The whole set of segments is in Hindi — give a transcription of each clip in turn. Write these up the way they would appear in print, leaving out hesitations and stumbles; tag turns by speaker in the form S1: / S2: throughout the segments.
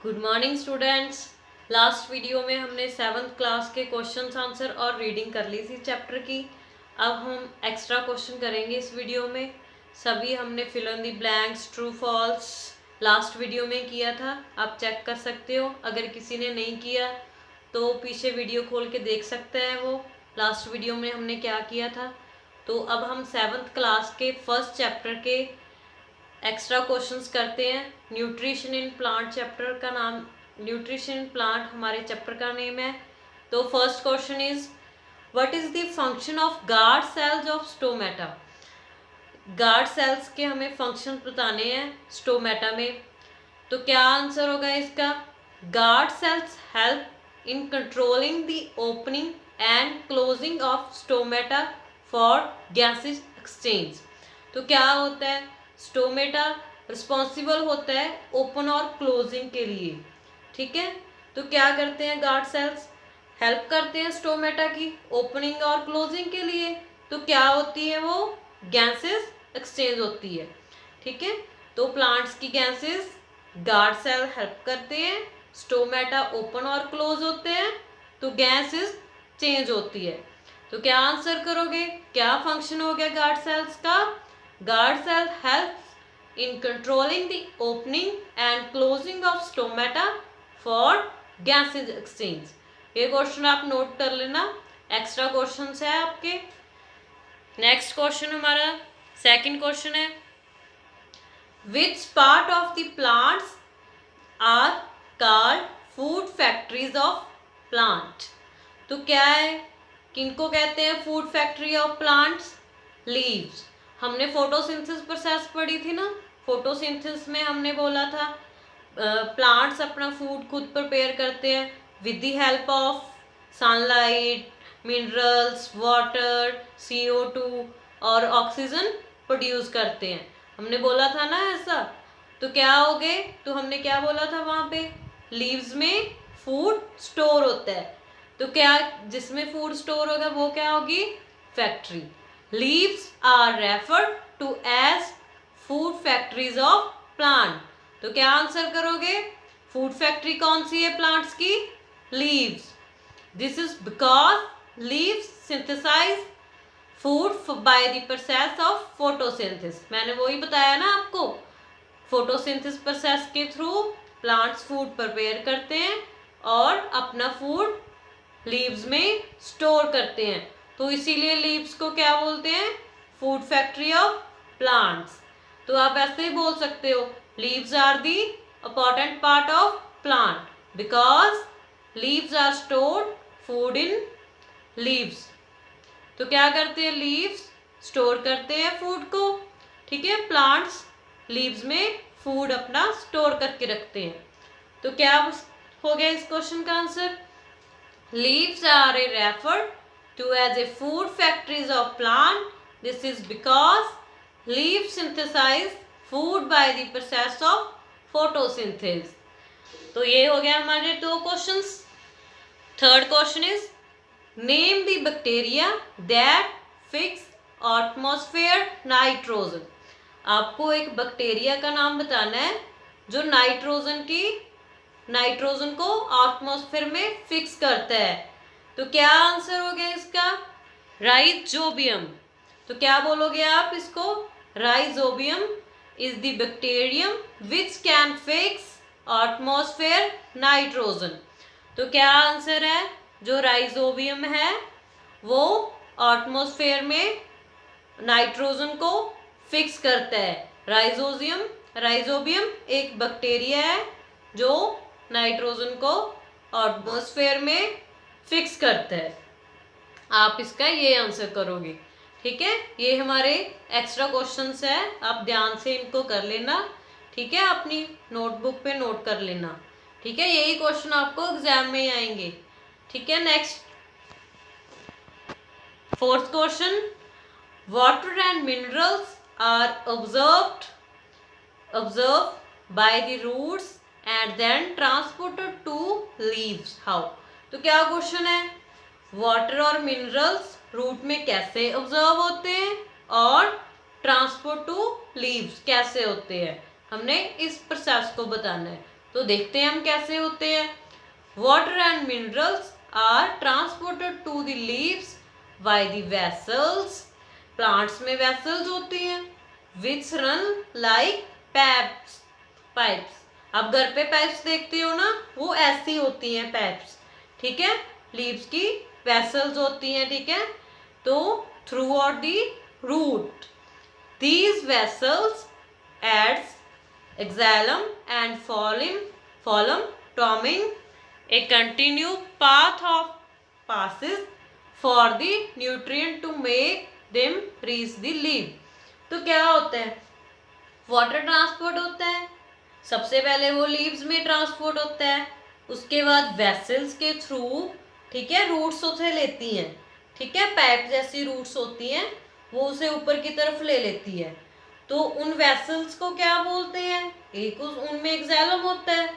S1: Good morning students. Last video में हमने 7th क्लास के क्वेश्चन आंसर और रीडिंग कर ली थी चैप्टर की। अब हम एक्स्ट्रा क्वेश्चन करेंगे इस वीडियो में। सभी हमने fill in the blanks, true false last video में किया था। आप चेक कर सकते हो, अगर किसी ने नहीं किया तो पीछे वीडियो खोल के देख सकते हैं वो लास्ट वीडियो में हमने क्या किया था। तो अब हम 7th क्लास के फर्स्ट चैप्टर के एक्स्ट्रा क्वेश्चंस करते हैं। न्यूट्रिशन इन प्लांट चैप्टर का नाम, न्यूट्रिशन इन प्लांट हमारे चैप्टर का नेम है। तो first question is what is the function of guard cells of stomata. Guard cells के हमें फंक्शन बताने हैं स्टोमेटा में। तो क्या आंसर होगा इसका? Guard cells help in controlling the opening and closing of stomata for gases exchange. तो क्या होता है, स्टोमेटा रिस्पॉन्सिबल होता है ओपन और क्लोजिंग के लिए। ठीक है, तो क्या करते हैं गार्ड सेल्स? हेल्प करते हैं स्टोमेटा की ओपनिंग और क्लोजिंग के लिए। तो क्या होती है वो? गैसेस एक्सचेंज होती है। ठीक है, तो प्लांट्स की गैसेस गार्ड सेल हेल्प करते हैं, स्टोमेटा ओपन और क्लोज होते हैं, तो गैसेस चेंज होती है। तो क्या आंसर करोगे? क्या फंक्शन हो गया गार्ड सेल्स का? Guard cell helps in controlling the opening and closing of stomata for gases exchange। ये क्वेश्चन आप नोट कर लेना, एक्स्ट्रा क्वेश्चन है आपके। नेक्स्ट क्वेश्चन हमारा सेकंड क्वेश्चन है which part of the plants are called food factories of plant. तो क्या है, किनको कहते हैं food factory of plants? Leaves. हमने फोटोसिंथेसिस प्रोसेस पढ़ी थी ना। फोटोसिंथेसिस में हमने बोला था प्लांट्स अपना फूड खुद प्रिपेयर करते हैं with the help of sunlight, minerals, water, CO2 और ऑक्सीजन प्रोड्यूस करते हैं। हमने बोला था ना ऐसा। तो क्या हो गए, तो हमने क्या बोला था वहाँ पे? लीव्स में फूड स्टोर होता है। तो क्या जिसमें फूड स्टोर होगा वो क्या होगी? Factory. Leaves are referred to as food factories of plant। तो क्या आंसर करोगे? फूड फैक्ट्री कौन सी है प्लांट्स की? Leaves. This is because leaves synthesize food by the process of photosynthesis. मैंने वही बताया ना आपको, फोटोसिंथेसिस प्रोसेस के थ्रू प्लांट्स फूड प्रिपेयर करते हैं और अपना फूड लीव्स में स्टोर करते हैं। तो इसीलिए लीव्स को क्या बोलते हैं? Food factory of plants. तो आप ऐसे ही बोल सकते हो leaves are the important part of plant because leaves are stored food in leaves. तो क्या करते हैं? लीव्स स्टोर करते हैं फूड को। ठीक है, प्लांट्स लीव्स में फूड अपना स्टोर करके रखते हैं। तो क्या हो गया इस क्वेश्चन का answer? Leaves are referred to as a food factories of plant. This is because leaves synthesize food by the process of photosynthesis। तो ये हो गया हमारे दो questions. Third question is name the bacteria that fix atmosphere nitrogen. आपको एक बैक्टीरिया का नाम बताना है जो नाइट्रोजन को एटमॉस्फेयर में फिक्स करता है। तो क्या आंसर हो गया इसका? राइजोबियम। तो क्या बोलोगे आप इसको? Rhizobium is the bacterium which can fix atmosphere nitrogen. तो क्या आंसर है? जो राइजोबियम है वो एटमॉस्फेयर में नाइट्रोजन को फिक्स करता है। राइजोबियम एक बैक्टीरिया है जो नाइट्रोजन को एटमॉस्फेयर में फिक्स करता है। आप इसका ये आंसर करोगे। ठीक है, ये हमारे एक्स्ट्रा क्वेश्चंस है, आप ध्यान से इनको कर लेना। ठीक है, अपनी नोटबुक पे नोट कर लेना। ठीक है, यही क्वेश्चन आपको एग्जाम में आएंगे। ठीक है, next fourth question water and minerals are observe by the roots and then transported to leaves। how? तो क्या क्वेश्चन है? वाटर और मिनरल्स रूट में कैसे ऑब्जर्व होते हैं और ट्रांसपोर्ट टू लीव्स कैसे होते हैं, हमने इस प्रोसेस को बताना है। तो देखते हैं हम कैसे होते हैं। Water and minerals are transported to the leaves by the vessels. Plants में वेसल्स होती हैं विच रन लाइक पाइप्स। आप घर पे पाइप्स देखते हो ना, वो ऐसी होती हैं पाइप्स, ठीक है। लीव्स की वेसल्स होती हैं, ठीक है। तो throughout the root these vessels adds exhalum and phloem forming a continuous path of passes for the nutrient to make them reach the leaf। तो क्या होता है, वाटर ट्रांसपोर्ट होता है, सबसे पहले वो लीव्स में ट्रांसपोर्ट होता है, उसके बाद वेसल्स के थ्रू, ठीक है, रूट्स उसे लेती हैं, ठीक है, पाइप जैसी रूट्स होती हैं, वो उसे ऊपर की तरफ ले लेती है। तो उन वेसल्स को क्या बोलते हैं, एक उनमें एक्सैलम होता है,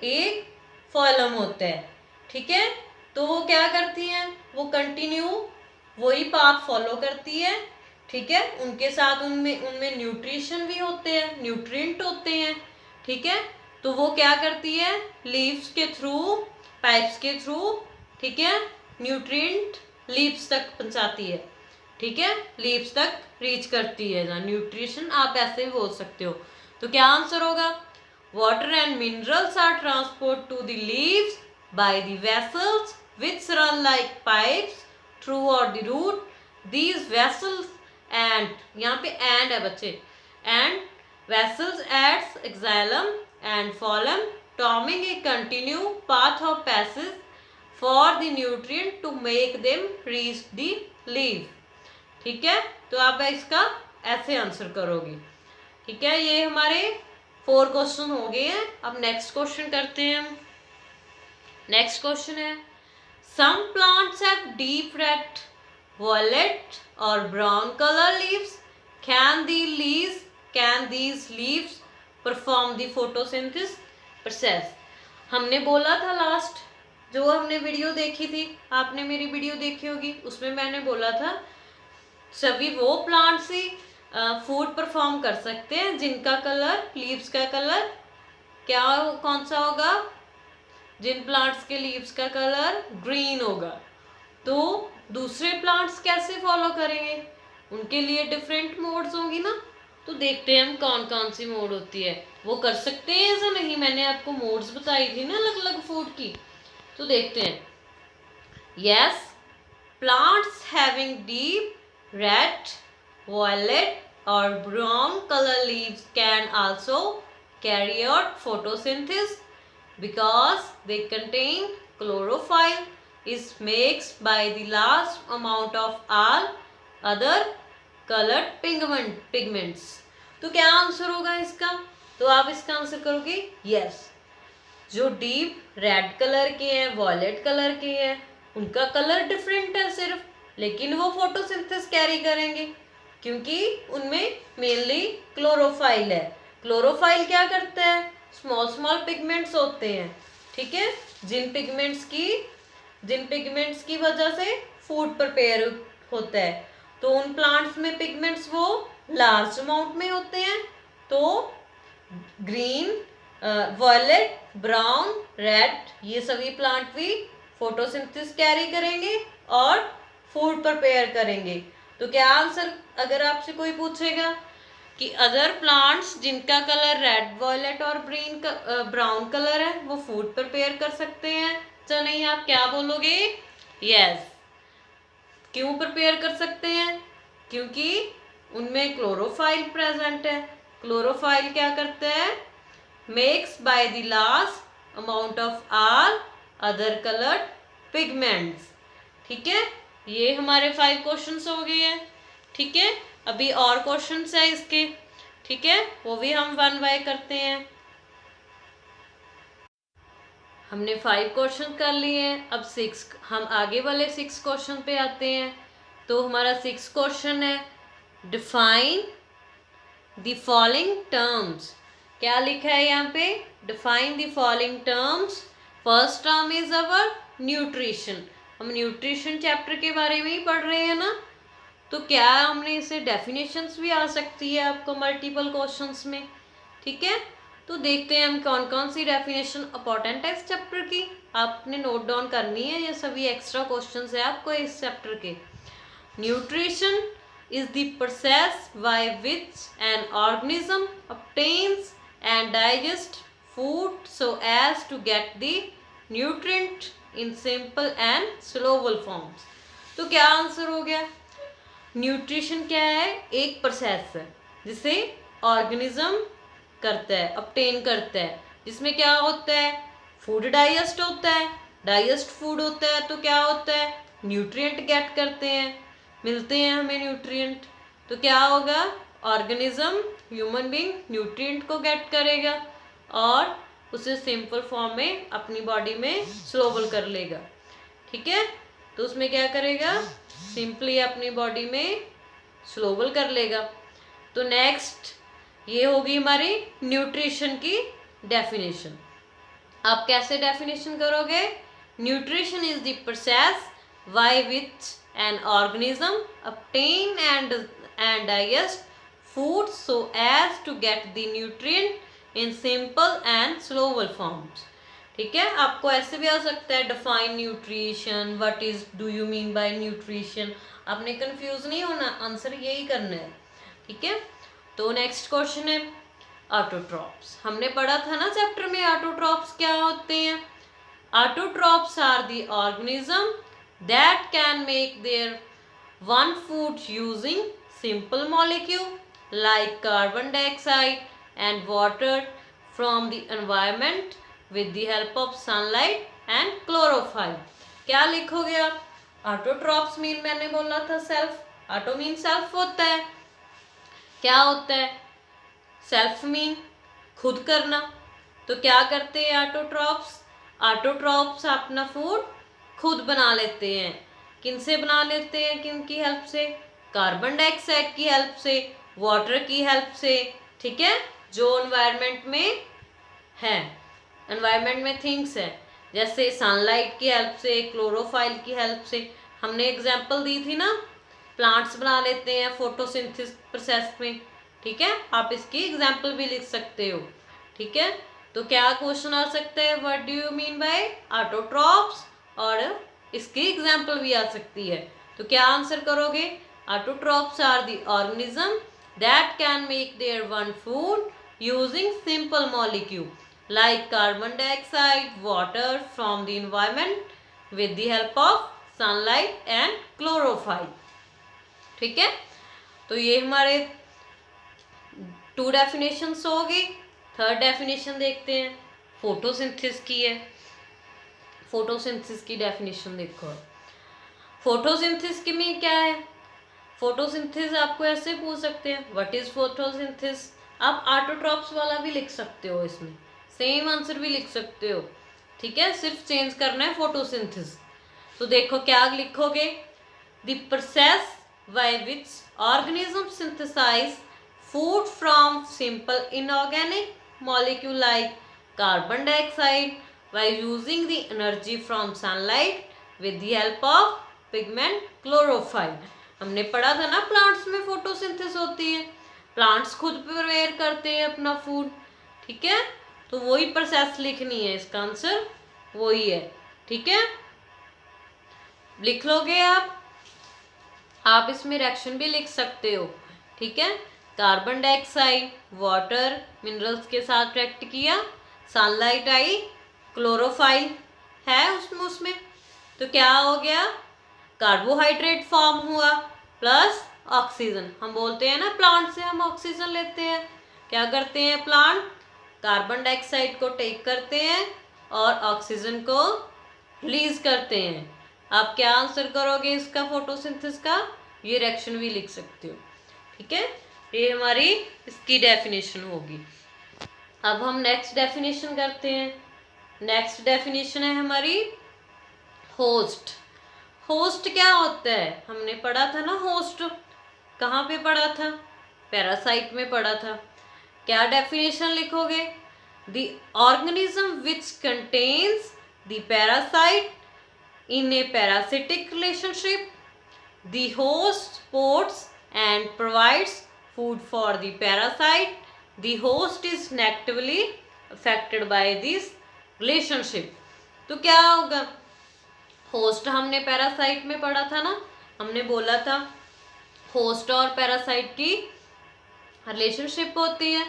S1: एक फॉलम होता है, ठीक है। तो वो क्या करती हैं, वो कंटिन्यू वही पाथ फॉलो करती है, ठीक है। उनके साथ उनमें न्यूट्रिशन भी होते हैं, न्यूट्रिएंट होते हैं, ठीक है। तो वो क्या करती है, लीव्स के थ्रू, पाइप्स के थ्रू, ठीक है, न्यूट्रिएंट लीव्स तक पहुंचाती है, ठीक है, लीव्स तक रीच करती है ना न्यूट्रिशन, आप ऐसे भी बोल सकते हो। तो क्या आंसर होगा, water and minerals are transport to the leaves by the vessels which run like pipes throughout the root these vessels and, यहाँ पे एंड है बच्चे, and vessels ads xylem and phloem forming a continuous path of passage for the nutrient to make them reach the leaf, ठीक है। तो आप इसका ऐसे आंसर करोगे, ठीक है। ये हमारे 4 क्वेश्चन हो गए हैं। अब नेक्स्ट क्वेश्चन करते हैं हम। नेक्स्ट क्वेश्चन है, some plants have deep red, violet और brown colour leaves, can these leaves perform the photosynthesis process. हमने बोला था लास्ट, जो हमने वीडियो देखी थी, आपने मेरी वीडियो देखी होगी, उसमें मैंने बोला था सभी वो प्लांट्स ही फूड परफॉर्म कर सकते हैं जिनका कलर, लीव्स का कलर क्या, कौन सा होगा, जिन प्लांट्स के लीव्स का कलर ग्रीन होगा। तो दूसरे प्लांट्स कैसे फॉलो करेंगे, उनके लिए डिफरेंट मोड्स होंगी ना। तो देखते हैं हम कौन कौन सी मोड होती है, वो कर सकते हैं ऐसा नहीं, मैंने आपको मोड्स बताई थी ना अलग अलग फूड की। तो देखते हैं, yes, plants having deep red, violet or brown color leaves can also carry out photosynthesis because they contain chlorophyll is mixed by the large amount of all other colored pigments। तो क्या आंसर होगा इसका, तो आप इसका आंसर करोगे यस। जो डीप रेड कलर के हैं, वॉयलेट कलर के हैं, उनका कलर डिफरेंट है सिर्फ, लेकिन वो फोटोसिंथेसिस कैरी करेंगे क्योंकि उनमें मेनली क्लोरोफाइल है। क्लोरोफाइल क्या करता है, स्मॉल स्मॉल पिगमेंट्स होते हैं, ठीक है, जिन पिगमेंट्स की वजह से फूड प्रिपेयर होता है। तो उन प्लांट्स में पिगमेंट्स वो लार्ज अमाउंट में होते हैं। तो ग्रीन, वॉयलेट, ब्राउन, रेड, ये सभी प्लांट भी फोटोसिंथेसिस कैरी करेंगे और फूड प्रिपेयर करेंगे। तो क्या आंसर, अगर आपसे कोई पूछेगा कि अदर प्लांट्स जिनका कलर रेड, वॉयलेट और ब्राउन कलर है, वो फूड प्रिपेयर कर सकते हैं या नहीं, आप क्या बोलोगे, यस। क्यों प्रिपेयर कर सकते हैं, क्योंकि उनमें क्लोरोफाइल प्रेजेंट है। क्लोरोफाइल क्या करता है, makes by the large amount of all other coloured pigments, ठीक है। ये हमारे 5 क्वेश्चंस हो गए हैं, ठीक है। अभी और क्वेश्चंस है इसके, ठीक है, वो भी हम 1 बाय करते हैं। हमने 5 क्वेश्चन कर लिए हैं, अब 6, हम आगे वाले 6 क्वेश्चन पे आते हैं। तो हमारा 6 क्वेश्चन है, डिफाइन द फॉलोइंग टर्म्स। क्या लिखा है यहाँ पे, define the following terms. First term is our nutrition. हम न्यूट्रिशन चैप्टर के बारे में ही पढ़ रहे हैं ना, तो क्या हमने इसे डेफिनेशंस भी आ सकती है आपको मल्टीपल क्वेश्चंस में, ठीक है। तो देखते हैं हम कौन कौन सी डेफिनेशन इंपॉर्टेंट है इस चैप्टर की। आपने नोट डाउन करनी है, ये सभी एक्स्ट्रा क्वेश्चंस है आपको इस चैप्टर के। Nutrition is the process by which an organism obtains and digests food so as to get the nutrient in simple and soluble forms। तो क्या आंसर हो गया? न्यूट्रिशन क्या है? एक प्रोसेस है जिसे ऑर्गेनिज्म करता है, obtain करता है, जिसमें क्या होता है? फूड डाइजेस्ट होता है, डाइजेस्ट फूड होता है तो क्या होता है? न्यूट्रिएंट गेट करते हैं, मिलते हैं हमें न्यूट्रिएंट। तो क्या होगा? ऑर्गेनिज्म, ह्यूमन बीइंग न्यूट्रिएंट को गेट करेगा और उसे सिंपल फॉर्म में अपनी बॉडी में सोलूबल कर लेगा। ठीक है, तो उसमें क्या करेगा? सिंपली अपनी बॉडी में सोलूबल कर लेगा। तो नेक्स्ट ये होगी हमारी न्यूट्रिशन की डेफिनेशन। आप कैसे डेफिनेशन करोगे? Nutrition is the process by which an organism obtain and digest food so as to get the nutrient in simple and soluble forms। ठीक है, आपको ऐसे भी आ सकता है define nutrition, what is do you mean by nutrition. आपने कंफ्यूज नहीं होना, आंसर यही करना है। ठीक है, तो नेक्स्ट क्वेश्चन है ऑटोट्रॉप्स। हमने पढ़ा था ना चैप्टर में ऑटोट्रॉप्स क्या होते हैं। Autotrophs are the organism that can make their one food using simple molecule like carbon dioxide and water from the environment with the help of sunlight and chlorophyll। क्या लिखोगे आप? ऑटोट्रॉप्स मीन मैंने बोला था सेल्फ, ऑटो मीन सेल्फ होता है, क्या होता है? सेल्फ मीन खुद करना। तो क्या करते हैं ऑटोट्रॉप्स? ऑटोट्रॉप्स अपना फूड खुद बना लेते हैं। किनसे बना लेते हैं? किनकी हेल्प से? कार्बन डाइऑक्साइड की हेल्प से, वाटर की हेल्प से। ठीक है, जो एनवायरनमेंट में है, एनवायरनमेंट में थिंग्स है, जैसे सनलाइट की हेल्प से, क्लोरोफाइल की हेल्प से। हमने एग्जांपल दी थी ना, प्लांट्स बना लेते हैं फोटोसिंथेसिस प्रोसेस में। ठीक है, आप इसकी एग्जांपल भी लिख सकते हो। ठीक है, तो क्या क्वेश्चन आ सकता है? What do you mean by autotrophs, और इसकी एग्जाम्पल भी आ सकती है। तो क्या आंसर करोगे? Autotrophs are the organism that can make their one food using simple molecule like carbon dioxide, water from the environment with the help of sunlight and chlorophyll. ठीक है, तो ये हमारे 2 डेफिनेशंस हो गई। थर्ड डेफिनेशन देखते हैं, फोटोसिंथेसिस की है। फोटोसिंथेसिस की डेफिनेशन देखो। फोटोसिंथेसिस की में क्या है? फोटोसिंथेसिस आपको ऐसे पूछ सकते हैं, व्हाट इज फोटोसिंथेसिस। आप ऑटोट्रॉप्स वाला भी लिख सकते हो, इसमें सेम आंसर भी लिख सकते हो। ठीक है, सिर्फ चेंज करना है फोटोसिंथेसिस। तो देखो क्या लिखोगे? The process by which organism synthesize food from simple inorganic molecule like carbon dioxide by using the energy from sunlight with the help of pigment chlorophyll। हमने पढ़ा था ना प्लांट्स में फोटोसिंथेसिस होती है, प्लांट्स खुद प्रिपेयर करते हैं अपना फूड। ठीक है, तो वही प्रोसेस लिखनी है, इसका आंसर वही है। ठीक है, लिख लोगे आप इसमें रिएक्शन भी लिख सकते हो। ठीक है, कार्बन डाइऑक्साइड वाटर मिनरल्स के साथ रिएक्ट किया, सनलाइट आई, क्लोरोफाइल है उसमें तो क्या हो गया? कार्बोहाइड्रेट फॉर्म हुआ प्लस ऑक्सीजन। हम बोलते हैं ना प्लांट से हम ऑक्सीजन लेते हैं। क्या करते हैं प्लांट? कार्बन डाइऑक्साइड को टेक करते हैं और ऑक्सीजन को रिलीज करते हैं। आप क्या आंसर करोगे इसका फोटोसिंथेसिस का? ये रिएक्शन भी लिख सकते हो। ठीक है, ये हमारी इसकी डेफिनेशन होगी। अब हम नेक्स्ट डेफिनेशन करते हैं। नेक्स्ट डेफिनेशन है हमारी होस्ट। होस्ट क्या होता है? हमने पढ़ा था ना होस्ट, कहाँ पे पढ़ा था? पैरासाइट में पढ़ा था। क्या डेफिनेशन लिखोगे? The organism which contains the parasite in A parasitic relationship, the host supports and provides food for the parasite, the host is negatively affected by this relationship. तो क्या होगा, होस्ट हमने पैरासाइट में पढ़ा था ना, हमने बोला था होस्ट और पैरासाइट की रिलेशनशिप होती है,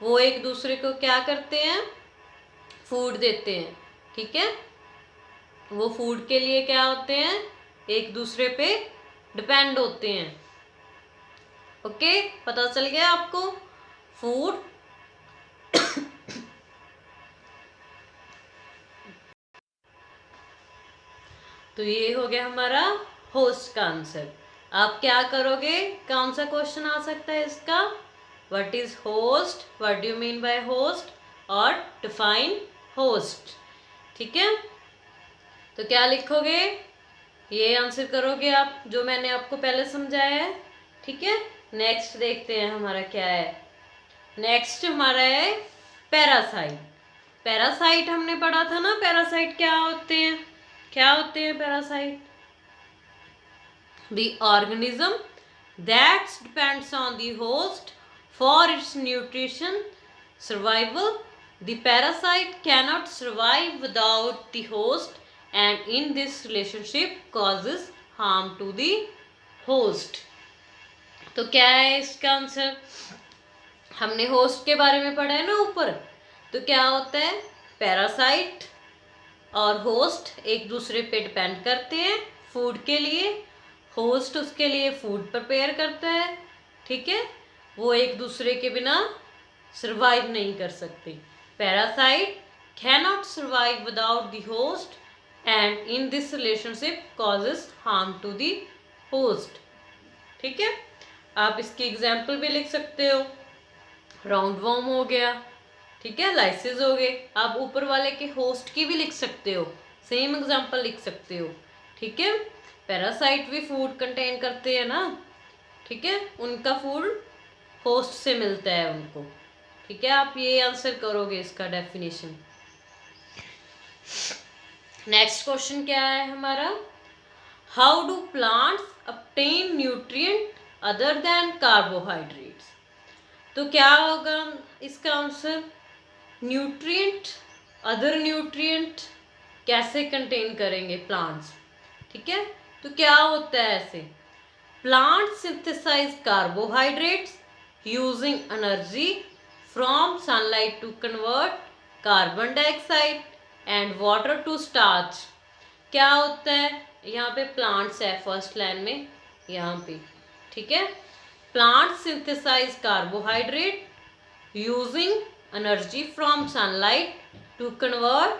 S1: वो एक दूसरे को क्या करते हैं, फूड देते हैं, ठीक है। वो फूड के लिए क्या होते हैं, एक दूसरे पे डिपेंड होते हैं। ओके, पता चल गया आपको, फूड तो ये हो गया हमारा होस्ट का आंसर। आप क्या करोगे, कौन सा क्वेश्चन आ सकता है इसका, what is host, what do you mean by host, और डिफाइन होस्ट, ठीक है। तो क्या लिखोगे, ये आंसर करोगे आप जो मैंने आपको पहले समझाया है, ठीक है। नेक्स्ट देखते हैं हमारा क्या है, नेक्स्ट हमारा है पैरासाइट। पैरासाइट हमने पढ़ा था ना, पैरासाइट क्या होते हैं, क्या होते हैं parasite, the organism that depends on the host for its nutrition survival. The parasite cannot survive without the host and in this relationship causes harm to the host. तो क्या है इसका आंसर, हमने होस्ट के बारे में पढ़ा है ना ऊपर। तो क्या होता है, पैरासाइट और होस्ट एक दूसरे पे डिपेंड करते हैं फूड के लिए, होस्ट उसके लिए फूड प्रिपेयर करता है, ठीक है। वो एक दूसरे के बिना सर्वाइव नहीं कर सकते। Parasite can not survive without the host and in this relationship causes harm to the host, ठीक है। आप इसकी एग्जाम्पल भी लिख सकते हो, राउंड वॉर्म हो गया, ठीक है, लाइसिस हो गए। आप ऊपर वाले के होस्ट की भी लिख सकते हो, सेम एग्जाम्पल लिख सकते हो, ठीक है। पैरासाइट भी फूड कंटेन करते हैं ना, ठीक है, उनका फूड होस्ट से मिलता है उनको, ठीक है। आप ये आंसर करोगे इसका डेफिनेशन। नेक्स्ट क्वेश्चन क्या है हमारा, how do plants obtain nutrient other than carbohydrates. तो क्या होगा इसका आंसर, न्यूट्रिएंट, अदर न्यूट्रिएंट कैसे कंटेन करेंगे प्लांट्स, ठीक है। तो क्या होता है ऐसे, plant synthesize carbohydrates using energy from sunlight to convert carbon dioxide and water to starch. क्या होता है, यहाँ पे प्लांट्स है फर्स्ट लाइन में, यहाँ पे, ठीक है। Plant synthesize carbohydrate using energy from sunlight to convert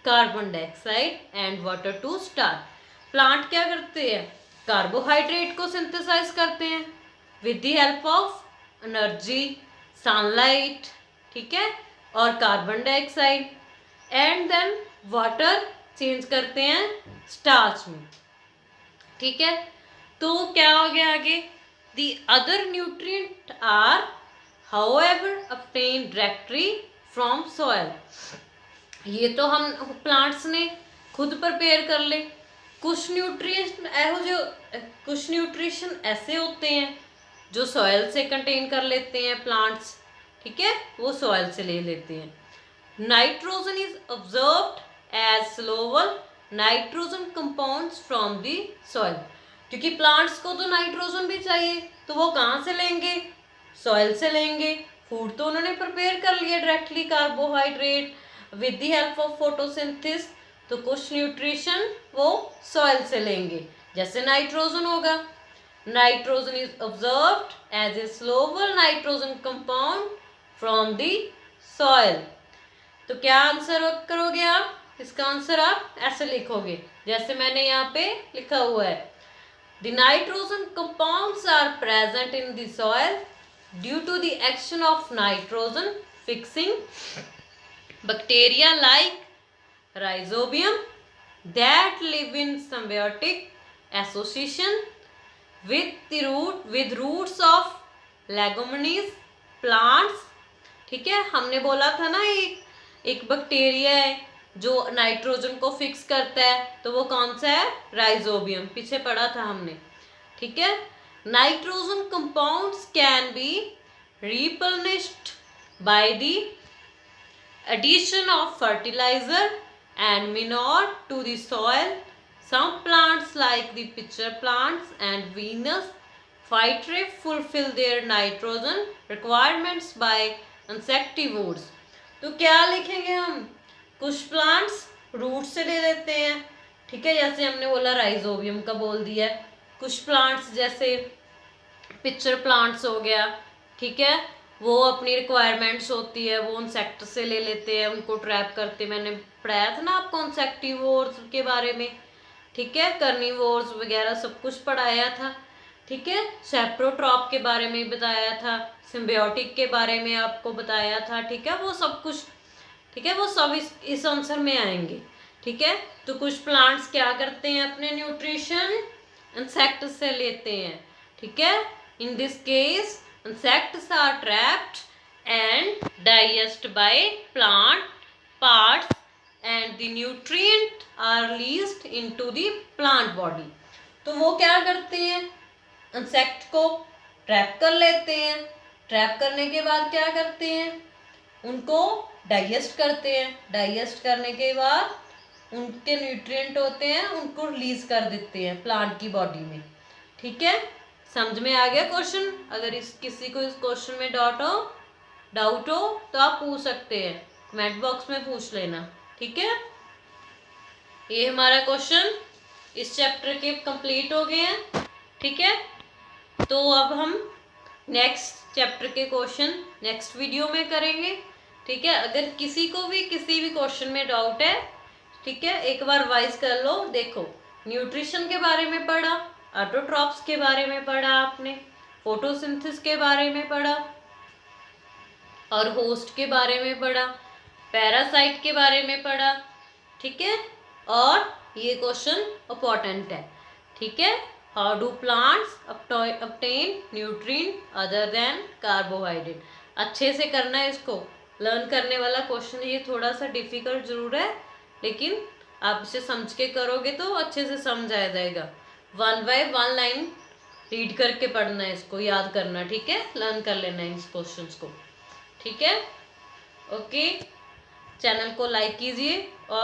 S1: carbon dioxide and water to starch. Plant क्या करते हैं, कार्बोहाइड्रेट को सिंथेसाइज करते हैं with the help of energy, sunlight, ठीक है, और carbon dioxide, and then water change करते हैं स्टार्च में, ठीक है। तो क्या हो गया आगे, the other nutrient are however obtained directly from soil. ये तो हम प्लांट्स ने खुद प्रिपेयर कर ले, कुछ न्यूट्रिशन ऐसे होते हैं जो सॉइल से कंटेन कर लेते हैं प्लांट्स, ठीक है, वो सॉइल से ले लेते हैं। Nitrogen is observed as soluble nitrogen compounds from the soil. क्योंकि प्लांट्स को तो नाइट्रोजन भी चाहिए, तो वो कहाँ से लेंगे, सॉइल से लेंगे। फूड तो उन्होंने प्रिपेयर कर लिया directly, carbohydrate with the help of photosynthesis, तो कुछ न्यूट्रिशन वो सॉइल से लेंगे, जैसे नाइट्रोजन होगा। Nitrogen is observed as a soluble nitrogen compound from the soil. तो क्या आंसर करोगे आप, इसका आंसर आप ऐसे लिखोगे जैसे मैंने यहाँ पे लिखा हुआ है, the nitrogen compounds are present in the soil due to the action of nitrogen fixing bacteria like rhizobium that live in symbiotic association with roots of leguminous plants, ठीक है। हमने बोला था ना एक बैक्टीरिया है जो नाइट्रोजन को फिक्स करता है, तो वो कौन सा है, राइजोबियम, पीछे पढ़ा था हमने, ठीक है। Nitrogen compounds can be replenished by the addition of fertilizer and manure to the soil. Some plants like the pitcher plants and Venus flytrap fulfill their nitrogen requirements by insectivores. तो क्या लिखेंगे हम? कुछ प्लांट्स रूट से ले लेते हैं, ठीक है, जैसे हमने बोला राइजोबियम का बोल दिया है। कुछ प्लांट्स जैसे पिक्चर प्लांट्स हो गया, ठीक है, वो अपनी रिक्वायरमेंट्स होती है वो इंसेक्ट से ले लेते हैं, उनको ट्रैप करते। मैंने पढ़ाया था ना आपको इंसेक्टिवोर्स के बारे में, ठीक है, कर्निवोर्स वगैरह सब कुछ पढ़ाया था, ठीक है। सेप्रोट्रॉप के बारे में बताया था, सिम्बियोटिक के बारे में आपको बताया था, ठीक है, वो सब कुछ, ठीक है, वो सब इस आंसर में आएंगे, ठीक है। तो कुछ प्लांट्स क्या करते हैं, अपने न्यूट्रिशन इंसेक्ट से लेते हैं, ठीक है। In this case insects are trapped and digested by plant parts and the nutrient are released into the plant body. तो वो क्या करते हैं, इंसेक्ट को ट्रैप कर लेते हैं, ट्रैप करने के बाद क्या करते हैं, उनको डाइजेस्ट करते हैं, डाइजेस्ट करने के बाद उनके न्यूट्रिएंट होते हैं उनको रिलीज कर देते हैं प्लांट की बॉडी में, ठीक है। समझ में आ गया क्वेश्चन? अगर किसी को इस क्वेश्चन में डाउट हो तो आप पूछ सकते हैं, कमेंट बॉक्स में पूछ लेना, ठीक है। ये हमारा क्वेश्चन इस चैप्टर के कंप्लीट हो गए हैं, ठीक है। तो अब हम नेक्स्ट चैप्टर के क्वेश्चन नेक्स्ट वीडियो में करेंगे, ठीक है। अगर किसी को भी किसी भी क्वेश्चन में डाउट है, ठीक है, एक बार वाइज कर लो। देखो, न्यूट्रिशन के बारे में पढ़ा, ऑटोट्रॉप्स के बारे में पढ़ा आपने, फोटोसिंथेसिस के बारे में पढ़ा और होस्ट के बारे में पढ़ा, पैरासाइट के बारे में पढ़ा, ठीक है। और ये क्वेश्चन इंपॉर्टेंट है, ठीक है। How do plants obtain nutrient other then carbohydrate? अच्छे से करना है इसको, लर्न करने वाला क्वेश्चन। ये थोड़ा सा डिफिकल्ट जरूर है, लेकिन आप इसे समझ के करोगे तो अच्छे से समझ आ जाएगा। 1 बाय 1 लाइन रीड करके पढ़ना है, इसको याद करना, ठीक है, लर्न कर लेना है इस क्वेश्चंस को, ठीक है। ओके, चैनल को लाइक कीजिए और